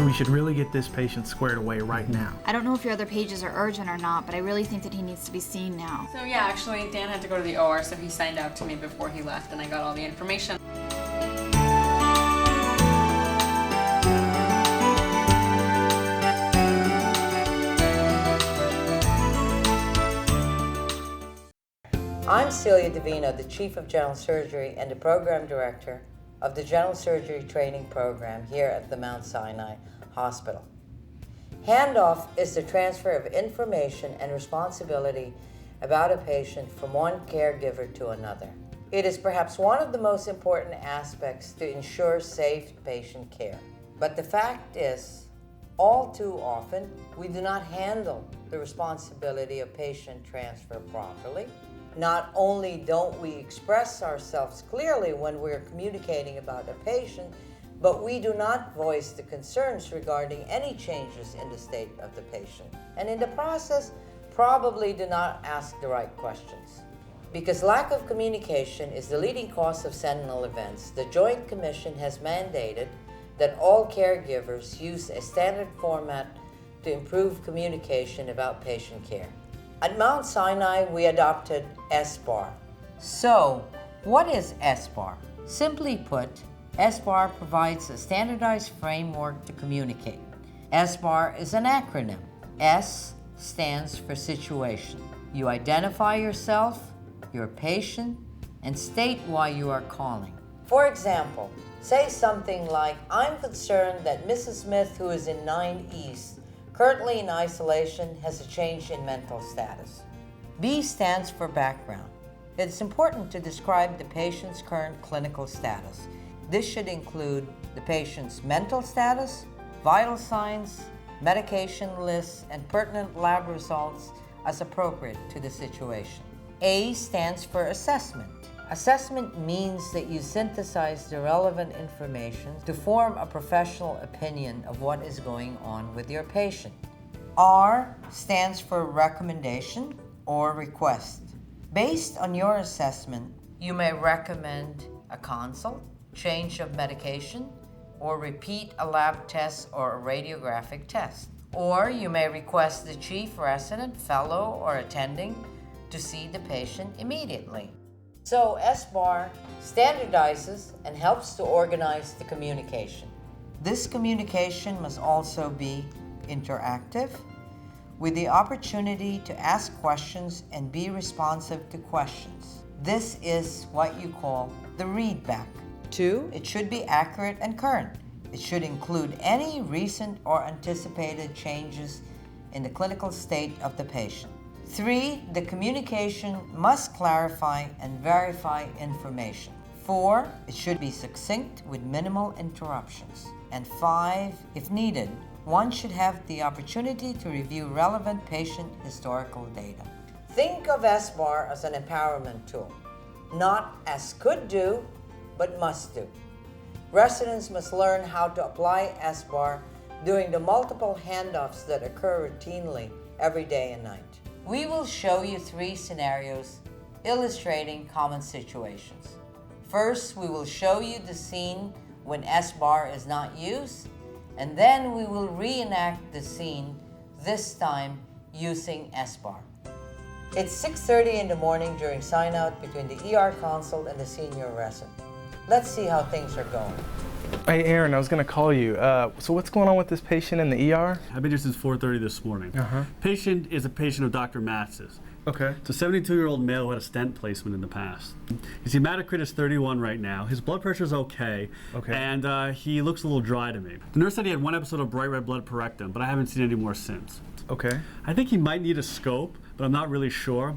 we should really get this patient squared away right now. I don't know if your other pages are urgent or not, but I really think that he needs to be seen now. So yeah, actually Dan had to go to the OR, so he signed out to me before he left and I got all the information. I'm Celia Davino, the Chief of General Surgery and the Program Director of the General Surgery Training Program here at the Mount Sinai Hospital. Handoff is the transfer of information and responsibility about a patient from one caregiver to another. It is perhaps one of the most important aspects to ensure safe patient care. But the fact is, all too often, we do not handle the responsibility of patient transfer properly. Not only don't we express ourselves clearly when we're communicating about a patient, but we do not voice the concerns regarding any changes in the state of the patient. And in the process, probably do not ask the right questions. Because lack of communication is the leading cause of sentinel events, the Joint Commission has mandated that all caregivers use a standard format to improve communication about patient care. At Mount Sinai, we adopted SBAR. So, what is SBAR? Simply put, SBAR provides a standardized framework to communicate. SBAR is an acronym. S stands for situation. You identify yourself, your patient, and state why you are calling. For example, say something like, I'm concerned that Mrs. Smith, who is in 9 East, currently in isolation, has a change in mental status. B stands for background. It's important to describe the patient's current clinical status. This should include the patient's mental status, vital signs, medication lists, and pertinent lab results as appropriate to the situation. A stands for assessment. Assessment means that you synthesize the relevant information to form a professional opinion of what is going on with your patient. R stands for recommendation or request. Based on your assessment, you may recommend a consult, change of medication, or repeat a lab test or a radiographic test. Or you may request the chief resident, fellow, or attending to see the patient immediately. So SBAR standardizes and helps to organize the communication. This communication must also be interactive, with the opportunity to ask questions and be responsive to questions. This is what you call the readback. 2, it should be accurate and current. It should include any recent or anticipated changes in the clinical state of the patient. 3, the communication must clarify and verify information. 4, it should be succinct with minimal interruptions. And 5, if needed, one should have the opportunity to review relevant patient historical data. Think of SBAR as an empowerment tool, not as could do, but must do. Residents must learn how to apply SBAR during the multiple handoffs that occur routinely every day and night. We will show you 3 scenarios illustrating common situations. First, we will show you the scene when SBAR is not used, and then we will reenact the scene, this time using SBAR. It's 6:30 in the morning during sign-out between the ER consult and the senior resident. Let's see how things are going. Hey Aaron, I was gonna call you. So what's going on with this patient in the ER? I've been here since 4:30 this morning. Patient is a patient of Dr. Matz's. Okay. It's a 72-year-old male who had a stent placement in the past. His hematocrit is 31 right now. His blood pressure is okay. And he looks a little dry to me. The nurse said he had 1 episode of bright red blood per rectum, but I haven't seen any more since. Okay. I think he might need a scope, but I'm not really sure.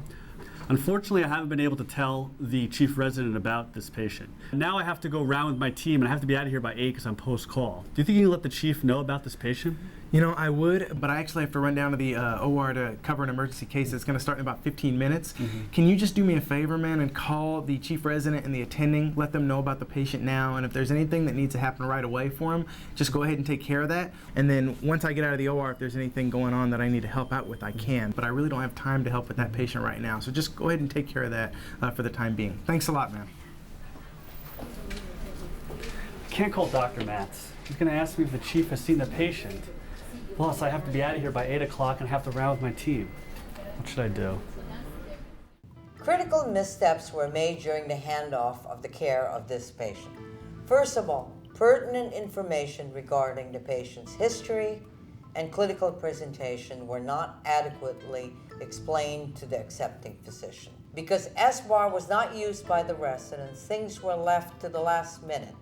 Unfortunately, I haven't been able to tell the chief resident about this patient. Now I have to go around with my team, and I have to be out of here by 8 because I'm post-call. Do you think you can let the chief know about this patient? You know, I would, but I actually have to run down to the OR to cover an emergency case that's going to start in about 15 minutes. Can you just do me a favor, man, and call the chief resident and the attending, let them know about the patient now, and if there's anything that needs to happen right away for him, just go ahead and take care of that. And then once I get out of the OR, if there's anything going on that I need to help out with, I can. But I really don't have time to help with that patient right now. So just go ahead and take care of that for the time being. Thanks a lot, man. can't call Dr. Matz. He's going to ask me if the chief has seen the patient. Plus, I have to be out of here by 8 o'clock and have to round with my team. What should I do? Critical missteps were made during the handoff of the care of this patient. First of all, pertinent information regarding the patient's history and clinical presentation were not adequately explained to the accepting physician. Because SBAR was not used by the residents, things were left to the last minute.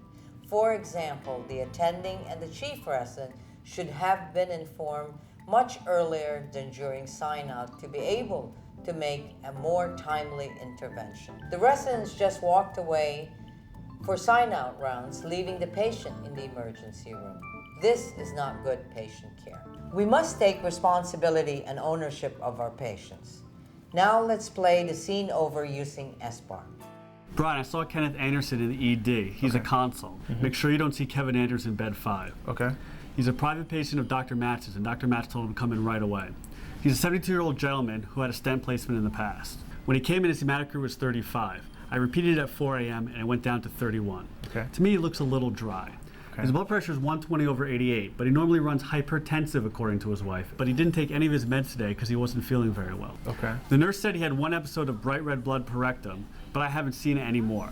For example, the attending and the chief resident should have been informed much earlier than during sign-out to be able to make a more timely intervention. The residents just walked away for sign-out rounds, leaving the patient in the emergency room. This is not good patient care. We must take responsibility and ownership of our patients. Now let's play the scene over using SBAR. Brian, I saw Kenneth Anderson in the ED. He's a consult. Make sure you don't see Kevin Anders in bed 5. Okay. He's a private patient of Dr. Matz's, and Dr. Matz told him to come in right away. He's a 72-year-old gentleman who had a stent placement in the past. When he came in, his hematocrit was 35. I repeated it at 4 a.m. and it went down to 31. Okay. To me, it looks a little dry. Okay. His blood pressure is 120/88, but he normally runs hypertensive according to his wife. But he didn't take any of his meds today because he wasn't feeling very well. Okay. The nurse said he had 1 episode of bright red blood per rectum, but I haven't seen it anymore.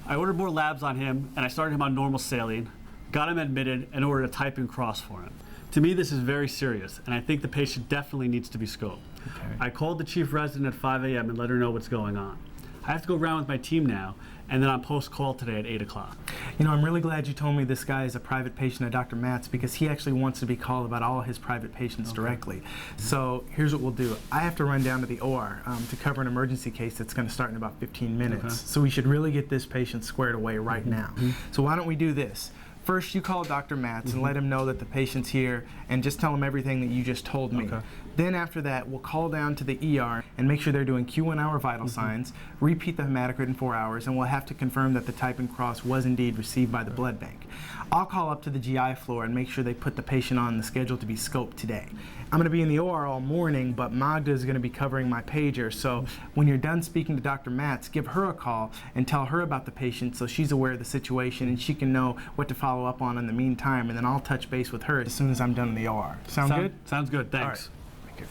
I ordered more labs on him, and I started him on normal saline, got him admitted, and ordered a type and cross for him. To me, this is very serious, and I think the patient definitely needs to be scoped. Okay. I called the chief resident at 5 a.m. and let her know what's going on. I have to go around with my team now, and then I'm post-call today at 8 o'clock. You know, I'm really glad you told me this guy is a private patient of Dr. Matz because he actually wants to be called about all his private patients directly. So here's what we'll do. I have to run down to the OR to cover an emergency case that's going to start in about 15 minutes. Okay. So we should really get this patient squared away right now. So why don't we do this? First, you call Dr. Matz and let him know that the patient's here and just tell him everything that you just told me. Okay. Then after that, we'll call down to the ER and make sure they're doing Q1 hour vital signs, repeat the hematocrit in 4 hours, and we'll have to confirm that the type and cross was indeed received by the blood bank. I'll call up to the GI floor and make sure they put the patient on the schedule to be scoped today. I'm going to be in the OR all morning, but Magda is going to be covering my pager, so when you're done speaking to Dr. Matz, give her a call and tell her about the patient so she's aware of the situation and she can know what to follow up on in the meantime, and then I'll touch base with her as soon as I'm done in the OR. Sound good? Sounds good, thanks. Thank you.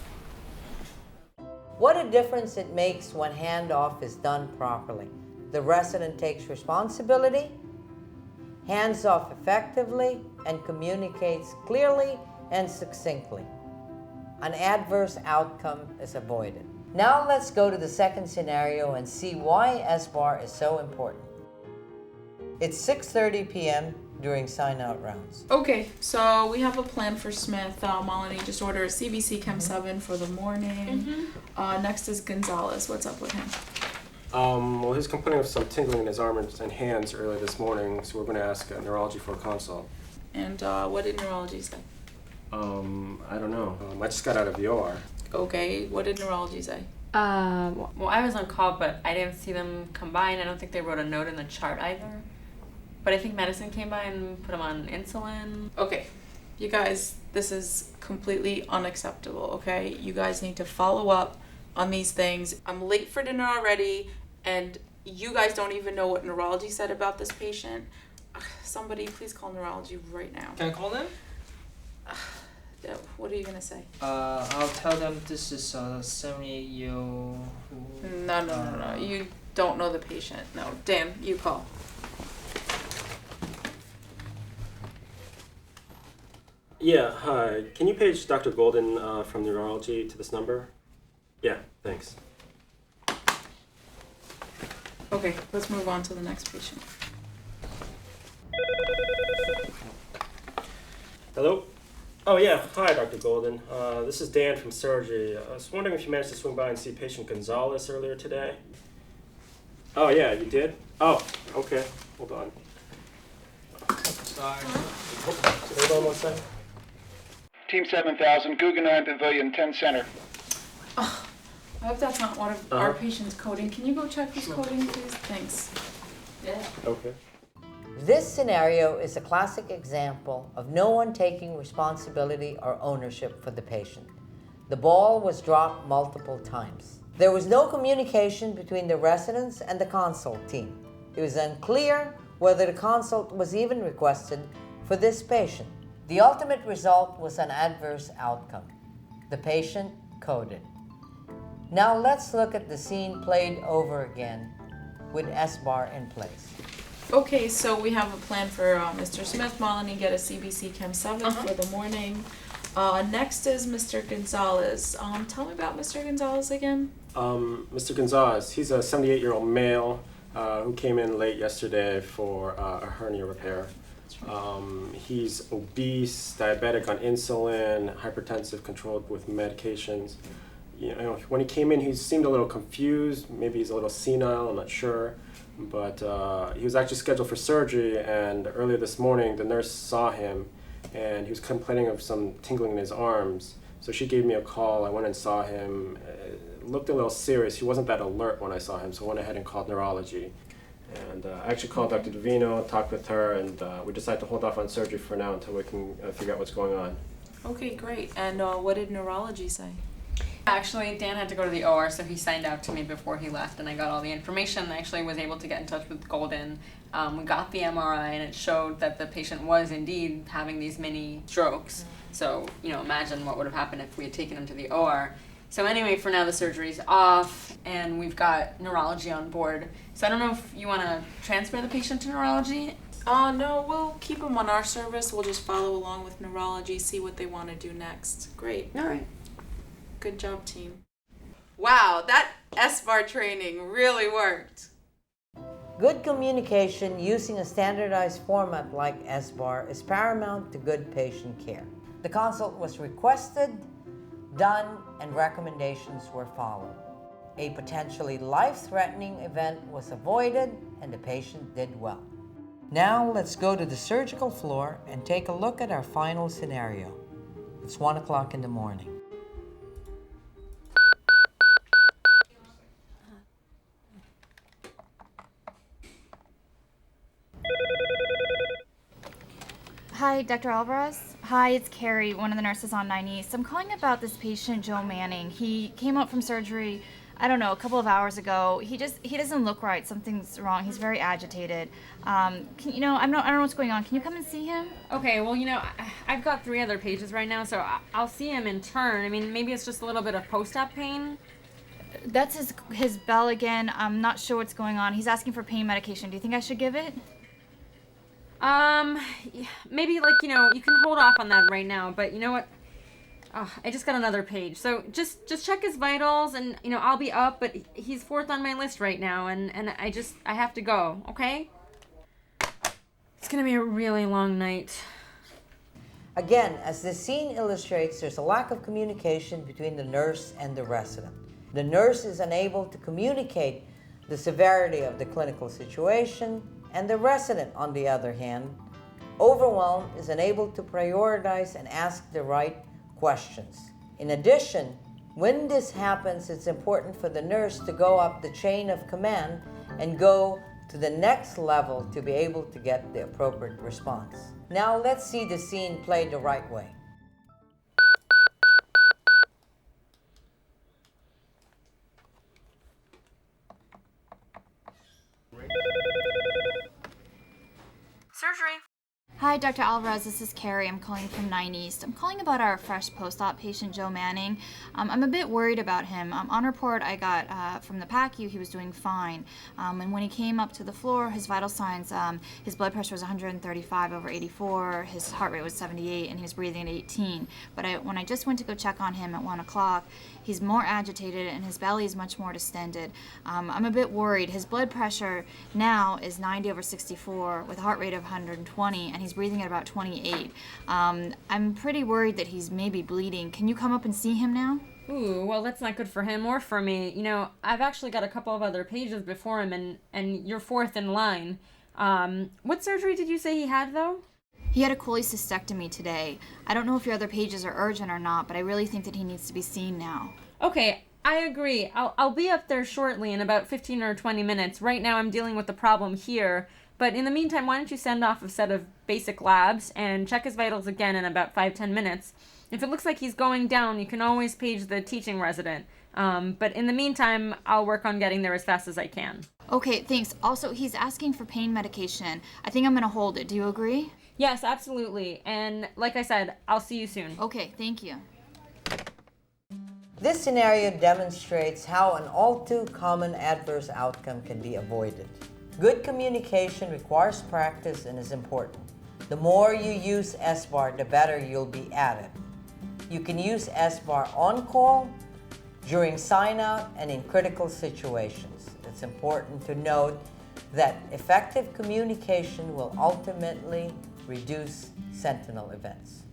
What a difference it makes when handoff is done properly. The resident takes responsibility, hands off effectively, and communicates clearly and succinctly. An adverse outcome is avoided. Now let's go to the second scenario and see why SBAR is so important. It's 6:30 p.m. during sign-out rounds. Okay, so we have a plan for Smith. Melanie just ordered a CBC Chem 7 for the morning. Next is Gonzalez. What's up with him? Well, he's complaining of some tingling in his arms and hands earlier this morning, so we're going to ask neurology for a consult. And what did neurology say? I don't know. I just got out of the OR. Okay, what did neurology say? Well, I was on call, but I didn't see them come by, and I don't think they wrote a note in the chart either. But I think medicine came by and put him on insulin. Okay, you guys, this is completely unacceptable, okay? You guys need to follow up on these things. I'm late for dinner already, and you guys don't even know what neurology said about this patient. Somebody please call neurology right now. Can I call them? What are you gonna say? I'll tell them this is a 78-year-old who... No. You don't know the patient. No, Dan, you call. Yeah, hi. Can you page Dr. Golden from neurology to this number? Yeah, thanks. Okay, let's move on to the next patient. Hello? Oh yeah, hi Dr. Golden. This is Dan from surgery. I was wondering if you managed to swing by and see patient Gonzalez earlier today. Oh yeah, you did? Oh, okay. Hold on. Sorry. Hold on one second. Team 7000, Guggenheim Pavilion, 10 Center. Oh, I hope that's not one of our patient's coding. Can you go check his coding, please? Thanks. Yeah. Okay. This scenario is a classic example of no one taking responsibility or ownership for the patient. The ball was dropped multiple times. There was no communication between the residents and the consult team. It was unclear whether the consult was even requested for this patient. The ultimate result was an adverse outcome. The patient coded. Now let's look at the scene played over again with S-bar in place. Okay, so we have a plan for Mr. Smith. Melanie, get a CBC Chem 7 for the morning. Next is Mr. Gonzalez. Tell me about Mr. Gonzalez again. Mr. Gonzalez, he's a 78-year-old male who came in late yesterday for a hernia repair. He's obese, diabetic on insulin, hypertensive, controlled with medications. You know, when he came in, he seemed a little confused. Maybe he's a little senile, I'm not sure. But he was actually scheduled for surgery, and earlier this morning, the nurse saw him, and he was complaining of some tingling in his arms. So she gave me a call. I went and saw him. It looked a little serious. He wasn't that alert when I saw him, so I went ahead and called neurology. And I actually called Dr. Davino, talked with her, and we decided to hold off on surgery for now until we can figure out what's going on. Okay, great. And what did neurology say? Actually, Dan had to go to the OR, so he signed out to me before he left, and I got all the information. I actually was able to get in touch with Golden. We got the MRI, and it showed that the patient was indeed having these mini strokes. So, you know, imagine what would have happened if we had taken him to the OR. So anyway, for now the surgery's off, and we've got neurology on board. So I don't know if you want to transfer the patient to neurology? No, we'll keep him on our service. We'll just follow along with neurology, see what they want to do next. Great. All right. Good job, team. Wow, that S-bar training really worked. Good communication using a standardized format like S-bar is paramount to good patient care. The consult was requested, done, and recommendations were followed. A potentially life-threatening event was avoided, and the patient did well. Now let's go to the surgical floor and take a look at our final scenario. It's 1 o'clock in the morning. Hi, Dr. Alvarez. Hi, it's Carrie, one of the nurses on 9 East. I'm calling about this patient, Joe Manning. He came out from surgery, I don't know, a couple of hours ago. He doesn't look right. Something's wrong. He's very agitated. I don't know what's going on. Can you come and see him? Okay, well, you know, I've got 3 other pages right now, so I'll see him in turn. I mean, maybe it's just a little bit of post-op pain. That's his bell again. I'm not sure what's going on. He's asking for pain medication. Do you think I should give it? Maybe, like, you know, you can hold off on that right now, but you know what? I just got another page. So just check his vitals, and, you know, I'll be up, but he's 4th on my list right now, and I have to go, okay? It's gonna be a really long night. Again, as the scene illustrates, there's a lack of communication between the nurse and the resident. The nurse is unable to communicate the severity of the clinical situation, and the resident, on the other hand, overwhelmed, is unable to prioritize and ask the right questions. In addition, when this happens, it's important for the nurse to go up the chain of command and go to the next level to be able to get the appropriate response. Now let's see the scene played the right way. Surgery. Hi, Dr. Alvarez. This is Carrie. I'm calling from 9 East. I'm calling about our fresh post-op patient, Joe Manning. I'm a bit worried about him. On report I got from the PACU, he was doing fine. And when he came up to the floor, his vital signs, his blood pressure was 135/84, his heart rate was 78, and he was breathing at 18. But when I just went to go check on him at 1 o'clock, he's more agitated and his belly is much more distended. I'm a bit worried. His blood pressure now is 90/64 with a heart rate of 120, and he's breathing at about 28. I'm pretty worried that he's maybe bleeding. Can you come up and see him now? Ooh, well, that's not good for him or for me. You know, I've actually got a couple of other pages before him, and you're 4th in line. What surgery did you say he had, though? He had a cholecystectomy today. I don't know if your other pages are urgent or not, but I really think that he needs to be seen now. Okay, I agree. I'll be up there shortly in about 15 or 20 minutes. Right now I'm dealing with the problem here. But in the meantime, why don't you send off a set of basic labs and check his vitals again in about 5-10 minutes. If it looks like he's going down, you can always page the teaching resident. But in the meantime, I'll work on getting there as fast as I can. Okay, thanks. Also, he's asking for pain medication. I think I'm gonna hold it. Do you agree? Yes, absolutely. And like I said, I'll see you soon. Okay, thank you. This scenario demonstrates how an all too common adverse outcome can be avoided. Good communication requires practice and is important. The more you use SBAR, the better you'll be at it. You can use SBAR on call, during sign-out, and in critical situations. It's important to note that effective communication will ultimately reduce sentinel events.